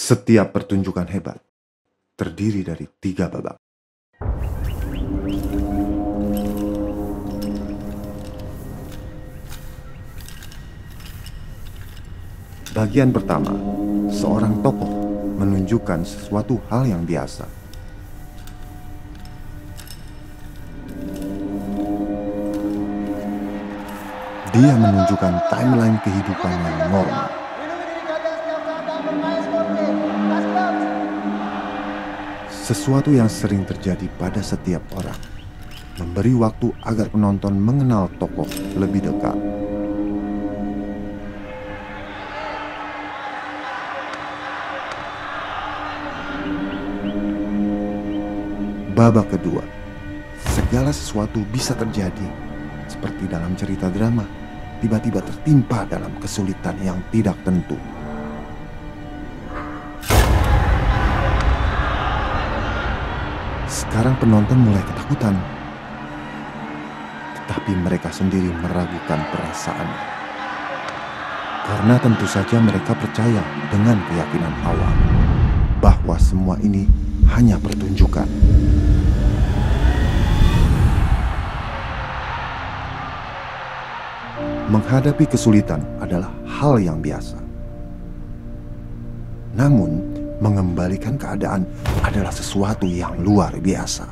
Setiap pertunjukan hebat terdiri dari 3 babak. Bagian pertama, seorang tokoh menunjukkan sesuatu hal yang biasa. Dia menunjukkan timeline kehidupan yang normal. Sesuatu yang sering terjadi pada setiap orang, memberi waktu agar penonton mengenal tokoh lebih dekat. Babak kedua, segala sesuatu bisa terjadi, seperti dalam cerita drama, tiba-tiba tertimpa dalam kesulitan yang tidak tentu. Sekarang penonton mulai ketakutan, tetapi mereka sendiri meragukan perasaannya. Karena tentu saja mereka percaya dengan keyakinan awal bahwa semua ini hanya pertunjukan. Menghadapi kesulitan adalah hal yang biasa. Namun, mengembalikan keadaan adalah sesuatu yang luar biasa.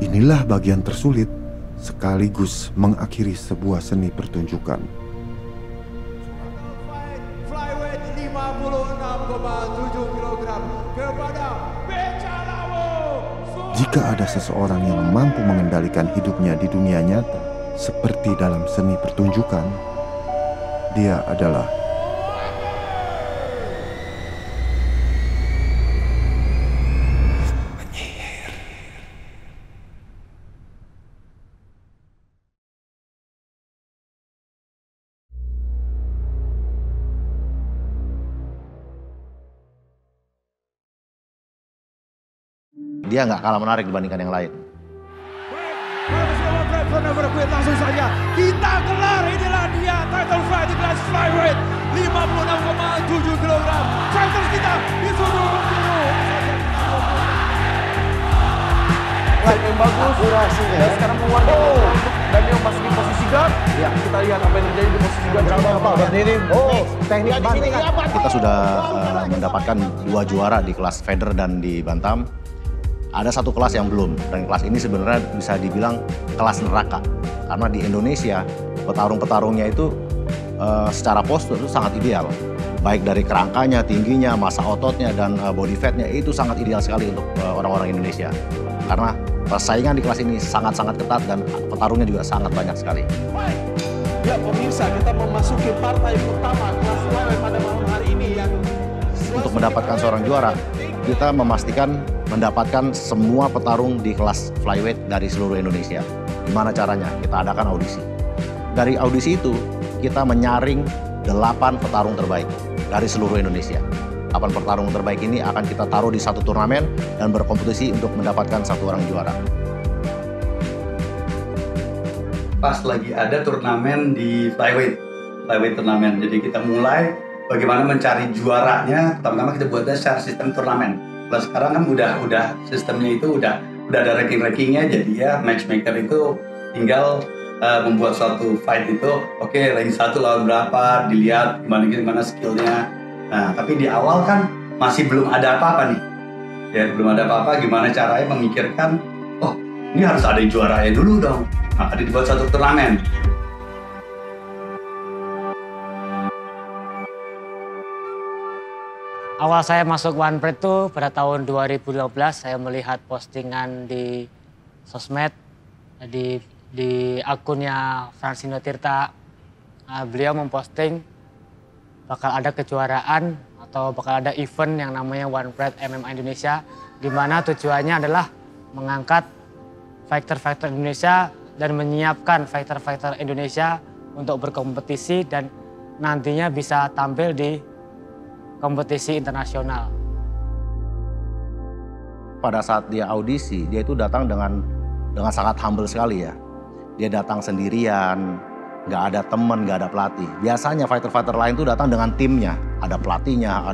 Inilah bagian tersulit sekaligus mengakhiri sebuah seni pertunjukan. Flyweight 56,7 kg kepada Becalawo. Jika ada seseorang yang mampu mengendalikan hidupnya di dunia nyata seperti dalam seni pertunjukan, dia adalah penyihir. Dia nggak kalah menarik dibandingkan yang lain. Langsung saja kita gelar, inilah dia title fight di kelas flyweight 56,7 kg. Fighters kita disuruh Fight yang bagus, durasinya. Dan sekarang keluar dan dia masih di posisi guard. Ya, kita lihat apa yang terjadi di posisi guard. Berdiri. Teknik banting. Kita sudah mendapatkan 2 juara di kelas feather dan di bantam. Ada 1 kelas yang belum, dan kelas ini sebenarnya bisa dibilang kelas neraka. Karena di Indonesia, petarung-petarungnya itu secara postur itu sangat ideal. Baik dari kerangkanya, tingginya, massa ototnya, dan body fatnya itu sangat ideal sekali untuk orang-orang Indonesia. Karena persaingan di kelas ini sangat-sangat ketat dan petarungnya juga sangat banyak sekali. Ya pemirsa, kita memasuki partai pertama kelas flyweight pada malam hari ini yang Untuk mendapatkan seorang juara, kita memastikan mendapatkan semua petarung di kelas flyweight dari seluruh Indonesia. Gimana caranya? Kita adakan audisi. Dari audisi itu, kita menyaring 8 petarung terbaik dari seluruh Indonesia. 8 petarung terbaik ini akan kita taruh di 1 turnamen dan berkompetisi untuk mendapatkan 1 orang juara. Pas lagi ada turnamen di flyweight turnamen. Jadi kita mulai bagaimana mencari juaranya. Pertama-tama kita buatnya secara sistem turnamen. Kalau sekarang kan udah sistemnya itu udah ada ranking-rankingnya. Jadi ya matchmaker itu tinggal membuat suatu fight itu, oke, ranking 1 lawan berapa, dilihat gimana skillnya. Nah, tapi di awal kan masih belum ada apa-apa nih. Ya, belum ada apa-apa, gimana caranya memikirkan, oh, ini harus ada juaranya dulu dong. Maka dibuat satu turnamen. Awal saya masuk One Pride itu pada tahun 2012, saya melihat postingan di sosmed, di akunnya Fransino Tirta. Beliau memposting bakal ada kejuaraan atau bakal ada event yang namanya One Pride MMA Indonesia, di mana tujuannya adalah mengangkat fighter-fighter Indonesia dan menyiapkan fighter-fighter Indonesia untuk berkompetisi dan nantinya bisa tampil di kompetisi internasional. pada saat dia audisi, dia itu datang dengan sangat humble sekali ya. Dia datang sendirian, nggak ada teman, nggak ada pelatih. Biasanya fighter-fighter lain tuh datang dengan timnya, ada pelatihnya,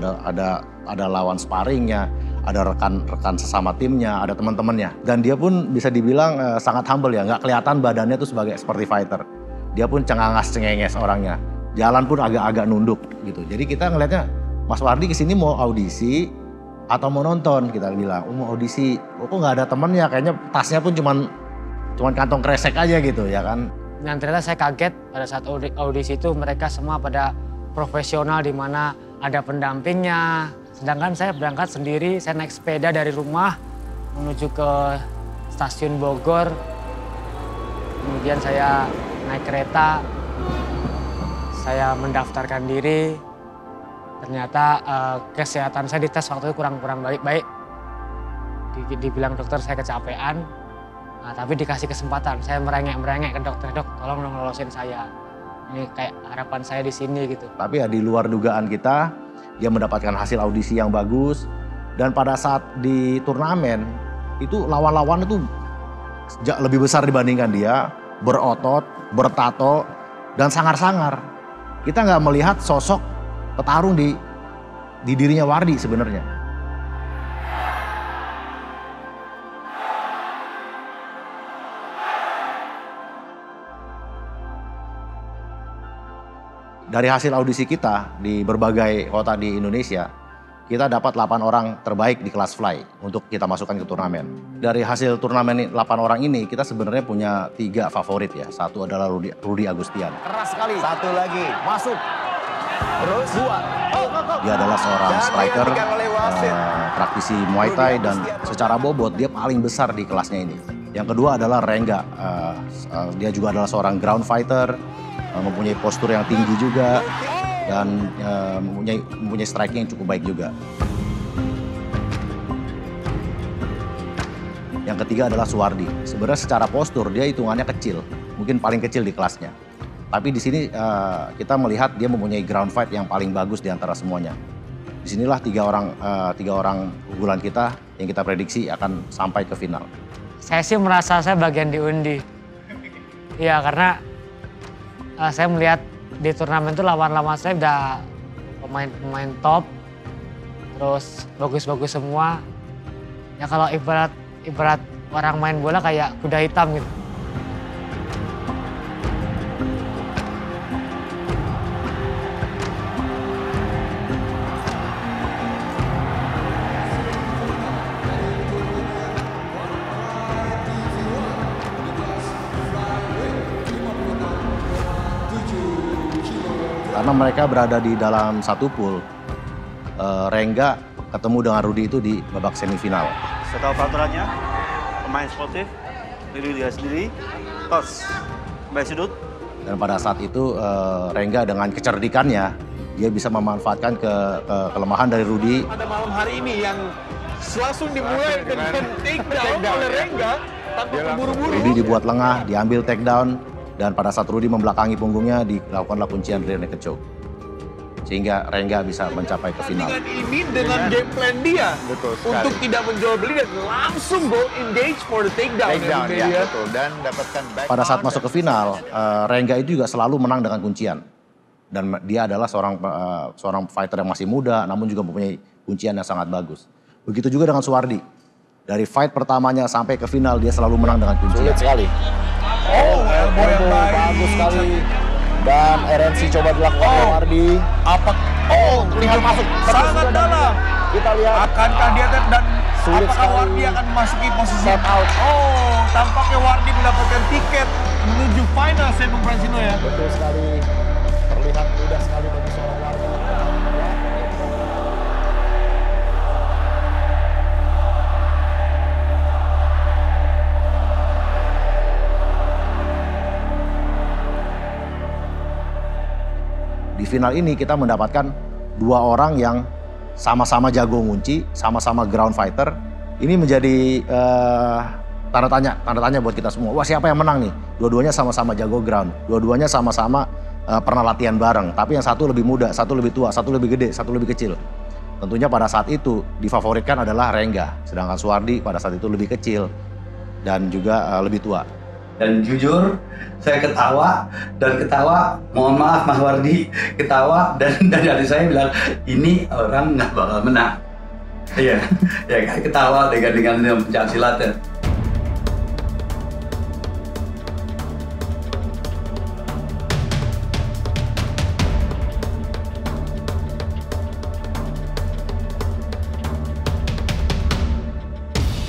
ada lawan sparringnya, ada rekan sesama timnya, ada teman-temannya. Dan dia pun bisa dibilang sangat humble ya, nggak kelihatan badannya tuh seperti fighter. Dia pun cengangas-cengenges orangnya, jalan pun agak-agak nunduk gitu. Jadi kita ngelihatnya Mas Wardi kesini mau audisi atau mau nonton, kita bilang, mau audisi, kok nggak ada temennya, kayaknya tasnya pun cuman kantong kresek aja gitu ya kan. Dan ternyata saya kaget pada saat audisi itu mereka semua pada profesional di mana ada pendampingnya. Sedangkan saya berangkat sendiri, saya naik sepeda dari rumah menuju ke stasiun Bogor. Kemudian saya naik kereta, saya mendaftarkan diri. Ternyata kesehatan saya dites waktu itu kurang baik-baik. Dibilang dokter saya kecapean, nah, tapi dikasih kesempatan. Saya merengek ke dokter, dok tolong dong lolosin saya. Ini kayak harapan saya di sini gitu. Tapi ya di luar dugaan kita, dia mendapatkan hasil audisi yang bagus. Dan pada saat di turnamen, itu lawan-lawan itu lebih besar dibandingkan dia. Berotot, bertato, dan sangar-sangar. Kita nggak melihat sosok petarung di dirinya Wardi sebenarnya. Dari hasil audisi kita di berbagai kota di Indonesia, kita dapat 8 orang terbaik di kelas fly untuk kita masukkan ke turnamen. Dari hasil turnamen 8 orang ini, kita sebenarnya punya 3 favorit ya. Satu adalah Rudy Agustian. Keras sekali. Satu lagi, masuk. Terus 2. Dia adalah seorang striker, praktisi Muay Thai, dan secara bobot dia paling besar di kelasnya ini. Yang kedua adalah Rengga. Dia juga adalah seorang ground fighter, mempunyai postur yang tinggi juga, dan mempunyai striking yang cukup baik juga. Yang ketiga adalah Suwardi. Sebenarnya secara postur dia hitungannya kecil, mungkin paling kecil di kelasnya. Tapi di sini kita melihat dia mempunyai ground fight yang paling bagus di antara semuanya. Disinilah 3 orang unggulan kita yang kita prediksi akan sampai ke final. Saya sih merasa saya bagian diundi. Iya, karena saya melihat di turnamen itu lawan-lawan saya udah pemain top, terus bagus-bagus semua. Ya kalau ibarat orang main bola kayak kuda hitam gitu. Karena mereka berada di dalam satu pool, Rengga ketemu dengan Rudy itu di babak semifinal. Setelah peraturannya, pemain sportif, diri dia sendiri, tos, baik sudut. Dan pada saat itu Rengga dengan kecerdikannya, dia bisa memanfaatkan kelemahan dari Rudy. Pada malam hari ini yang langsung dimulai dengan takedown oleh Rengga tanpa terburu-buru. Rudy dibuat lengah, diambil takedown. Dan pada saat Rudy membelakangi punggungnya, dilakukanlah kuncian rear naked choke. Sehingga Rengga bisa mencapai ke final. Dengan game plan dia untuk tidak menjual beli dan langsung go engage for the takedown. Ya, betul. Dan dapatkan back. Pada saat masuk ke final, Rengga itu juga selalu menang dengan kuncian. Dan dia adalah seorang fighter yang masih muda, namun juga mempunyai kuncian yang sangat bagus. Begitu juga dengan Suwardi. Dari fight pertamanya sampai ke final, dia selalu menang dengan kuncian. Sulit sekali. Oh, elbow yang bagus sekali. Dan RNC coba dilakukan oleh Wardi. Lihat masuk. Sangat dalam. Kita lihat. Akankah dia dan Sulit apakah sekali. Wardi akan memasuki posisi Step out. Tampaknya Wardi mendapatkan tiket menuju final saya Bung Francino ya. Betul sekali. Terlihat mudah sekali bagi seorang Wardi. Di final ini kita mendapatkan 2 orang yang sama-sama jago ngunci, sama-sama ground fighter. Ini menjadi tanda tanya buat kita semua. Wah, siapa yang menang nih? Dua-duanya sama-sama jago ground, dua-duanya sama-sama pernah latihan bareng. Tapi yang satu lebih muda, satu lebih tua, satu lebih gede, satu lebih kecil. Tentunya pada saat itu difavoritkan adalah Rengga, sedangkan Suwardi pada saat itu lebih kecil dan juga lebih tua. Dan jujur, saya ketawa, mohon maaf Mas Wardi, ketawa, dan dari saya bilang, ini orang nggak bakal menang. Iya, ya kan ketawa dengan pencak silat ya.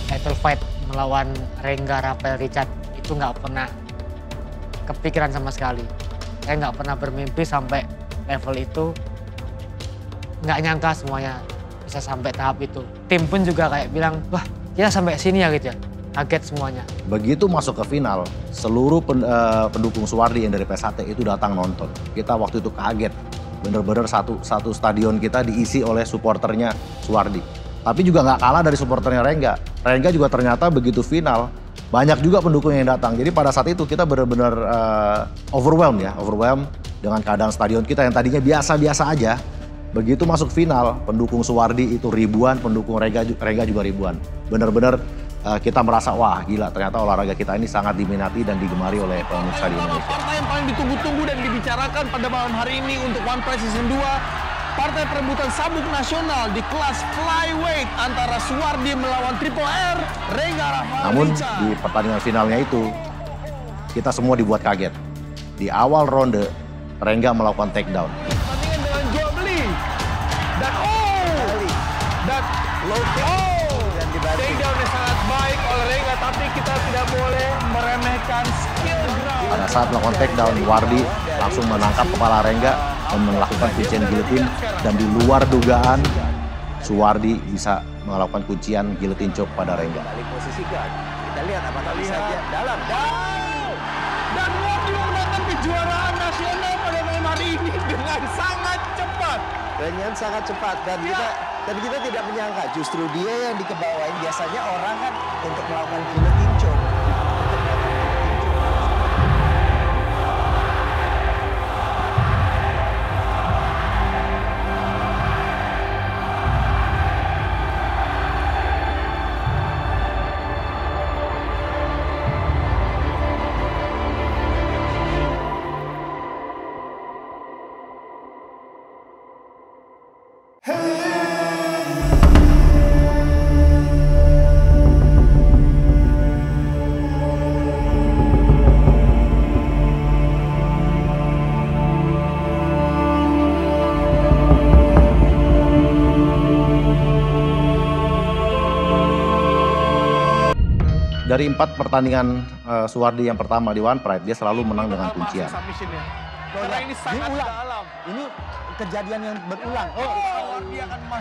Title fight melawan Rengga Rafael Richard itu nggak pernah kepikiran sama sekali. Saya nggak pernah bermimpi sampai level itu, nggak nyangka semuanya bisa sampai tahap itu. Tim pun juga kayak bilang, wah kita sampai sini ya gitu ya, kaget semuanya. Begitu masuk ke final, seluruh pendukung Suwardi yang dari PSHT itu datang nonton. Kita waktu itu kaget, bener-bener satu stadion kita diisi oleh supporternya Suwardi. Tapi juga nggak kalah dari supporternya Rengga. Rengga juga ternyata begitu final, banyak juga pendukung yang datang. Jadi pada saat itu kita benar-benar overwhelmed dengan keadaan stadion kita yang tadinya biasa-biasa aja. Begitu masuk final, pendukung Suwardi itu ribuan, pendukung Rengga juga ribuan. Benar-benar kita merasa, wah gila ternyata olahraga kita ini sangat diminati dan digemari oleh pemirsa di Indonesia. Partai yang paling ditunggu-tunggu dan dibicarakan pada malam hari ini untuk One Pride Season 2. Partai perebutan sabuk nasional di kelas flyweight antara Suwardi melawan Triple R, Rengga Rafael Namun Richard. di pertandingan finalnya itu, kita semua dibuat kaget. Di awal ronde, Rengga melakukan takedown. Pertandingan dengan jual beli. Dan takedownnya sangat baik oleh Rengga, tapi kita tidak boleh meremehkan skill ground. Pada saat melakukan takedown, Wardi langsung menangkap kepala Rengga dan melakukan kuncian guillotine, dan di luar dugaan Suwardi bisa melakukan kuncian guillotine choke pada Rengga. Kita lihat apakah bisa dalam. Dan Wardi memenangkan kejuaraan nasional pada malam hari ini dengan sangat cepat. Dengan sangat cepat dan kita tidak menyangka justru dia yang dikebawain. Biasanya orang kan untuk melakukan guillotine choke. Dari 4 pertandingan Suwardi yang pertama di One Pride, dia selalu menang dengan kuncian. Karena ini sangat dalam. Ini kejadian yang berulang.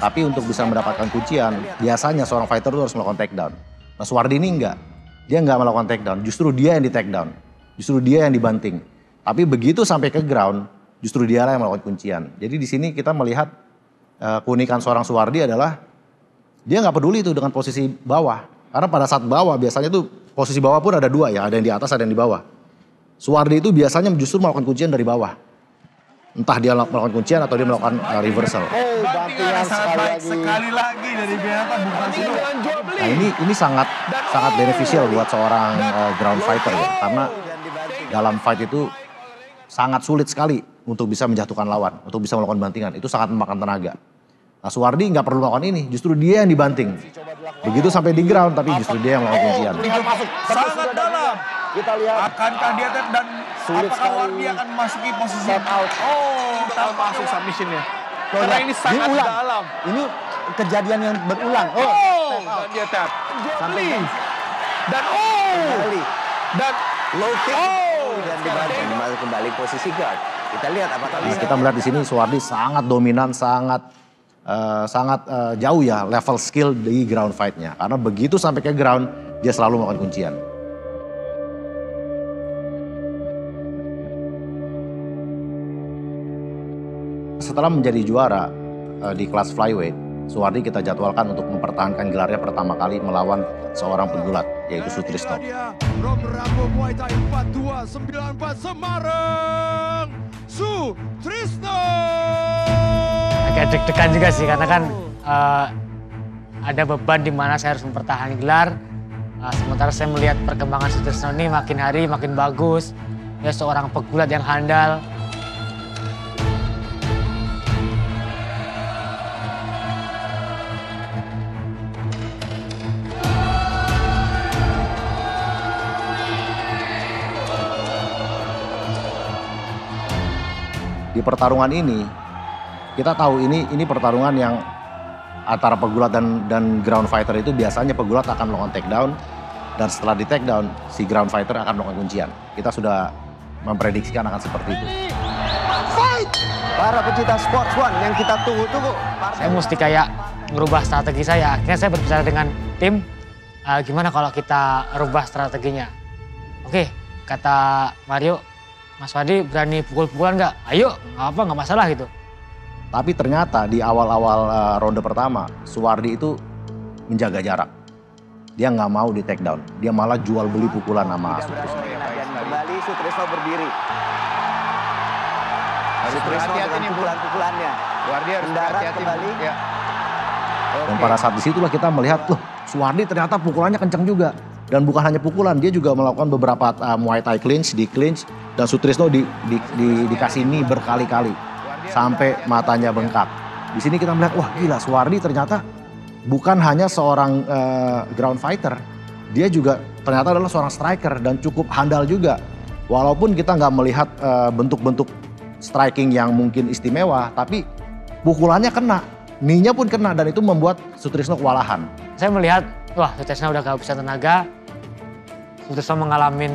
Tapi untuk bisa mendapatkan kuncian, biasanya seorang fighter itu harus melakukan takedown. Nah Suwardi ini enggak. Dia enggak melakukan takedown, justru dia yang di takedown. Justru dia yang dibanting. Tapi begitu sampai ke ground, justru dia lah yang melakukan kuncian. Jadi di sini kita melihat keunikan seorang Suwardi adalah dia nggak peduli itu dengan posisi bawah. Karena pada saat bawah biasanya tuh posisi bawah pun ada dua ya, ada yang di atas ada yang di bawah. Suwardi itu biasanya justru melakukan kuncian dari bawah. Entah dia melakukan kuncian atau dia melakukan reversal. Bantingan sekali lagi dari Benata bukan Nah ini sangat beneficial buat seorang ground fighter ya. Karena dalam fight itu sangat sulit sekali untuk bisa menjatuhkan lawan, untuk bisa melakukan bantingan. Itu sangat memakan tenaga. Nah Suwardi nggak perlu melakukan ini, justru dia yang dibanting. Begitu sampai di ground, tapi justru dia yang melakukan kuncian. sangat dalam. Kita lihat Akankah dia tap dan Sulit apakah sekali. Wardi akan memasuki posisi Step out. tak masuk submissionnya. Karena ini sangat diulang. dalam. Ini kejadian yang berulang. Dan dia tap. Sampai Dan kembali. dan Low kick. Dan dibantu kembali posisi guard. Kita lihat apakah Nah, bisa. kita melihat di sini Suwardi sangat dominan, sangat jauh ya level skill di ground fight-nya. Karena begitu sampai ke ground, dia selalu melakukan kuncian. Setelah menjadi juara di kelas flyweight, Suwardi kita jadwalkan untuk mempertahankan gelarnya pertama kali melawan seorang pegulat, yaitu Sutrisno. Rom Rambo Muay Thai 4294 Semarang, Sutrisno. Agak deg-degan juga sih karena kan ada beban di mana saya harus mempertahankan gelar. Sementara saya melihat perkembangan Sutrisno ini makin hari makin bagus. Dia seorang pegulat yang handal. Di pertarungan ini, kita tahu ini pertarungan yang antara pegulat dan ground fighter itu biasanya pegulat akan melakukan takedown, dan setelah di takedown, si ground fighter akan melakukan kuncian. Kita sudah memprediksikan akan seperti itu. Fight! Para pecinta Sports One yang kita tunggu-tunggu. Saya mesti kayak merubah strategi saya. Akhirnya saya berbicara dengan tim, gimana kalau kita rubah strateginya. Oke, kata Mario, Mas Wadi berani pukul-pukulan nggak? Ayo, nggak apa, nggak masalah gitu. Tapi ternyata di awal-awal ronde pertama, Suwardi itu menjaga jarak. Dia nggak mau di take down, dia malah jual beli pukulan sama Sutrisno. Kembali Sutrisno berdiri. Sutrisno dengan pukulan-pukulannya. Suwardi harus mendarat hati-hati kembali. ya. Dan pada saat disitulah kita melihat, loh Suwardi ternyata pukulannya kencang juga. Dan bukan hanya pukulan, dia juga melakukan beberapa Muay Thai clinch, di clinch. Dan Sutrisno dikasih knee berkali-kali. Sampai matanya bengkak. Di sini kita melihat, wah gila Suwardi ternyata bukan hanya seorang ground fighter. Dia juga ternyata adalah seorang striker dan cukup handal juga. Walaupun kita nggak melihat bentuk-bentuk striking yang mungkin istimewa, tapi pukulannya kena. Knee-nya pun kena dan itu membuat Sutrisno kewalahan. Saya melihat, wah Sutrisno udah kehabisan tenaga. Sutrisno mengalami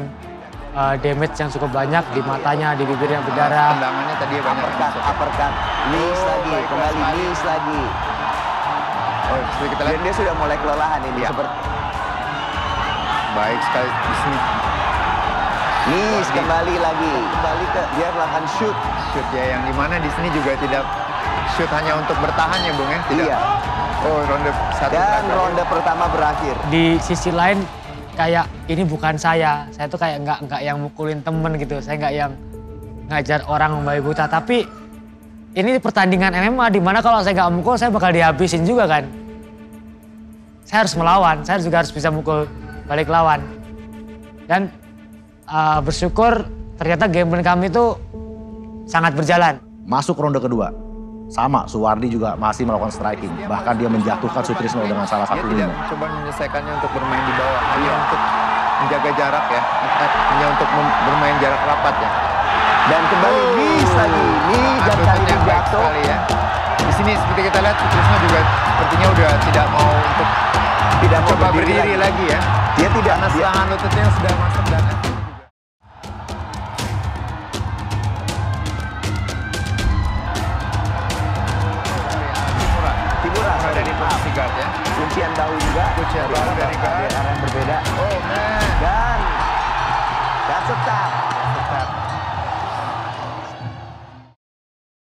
damage yang cukup banyak di matanya, di bibirnya berdarah. Tendangannya tadi banyak. Uppercut, knees lagi, kembali knees lagi. Oh, kita lihat. Dan dia sudah mulai kelelahan ini. Ya. Seperti baik sekali di sini. knees kembali lagi. Kembali ke dia melakukan shoot. Shoot ya, yang dimana di sini juga tidak shoot hanya untuk bertahan ya Bung ya? Tidak. Iya. Oh, ronde satu. Dan ronde pertama berakhir. Di sisi lain, kayak ini bukan saya tuh kayak nggak yang mukulin temen gitu, saya nggak yang ngajar orang membabi buta, tapi ini pertandingan MMA di mana kalau saya nggak mukul saya bakal dihabisin juga kan. Saya harus melawan, saya juga harus bisa mukul balik lawan. Dan bersyukur ternyata game plan kami itu sangat berjalan. Masuk ronde kedua, sama Suwardi juga masih melakukan striking. Bahkan dia menjatuhkan Sutrisno dengan salah satu Dia tidak lini. coba menyelesaikannya untuk bermain di bawah, hanya untuk menjaga jarak ya, hanya untuk bermain jarak rapat ya. Dan kembali knees lagi, knees dan kali ini baik jatuh. sekali ya. Di sini seperti kita lihat Sutrisno juga sepertinya udah tidak mau untuk Tidak mau coba berdiri lagi ya. Dia tidak Karena serangan lututnya sudah masuk dan Timura dari posisi guard ya. kuncian bahu juga. Kuncian bahu dari guard. Arah yang berbeda. Oh man. Dan that's a tap.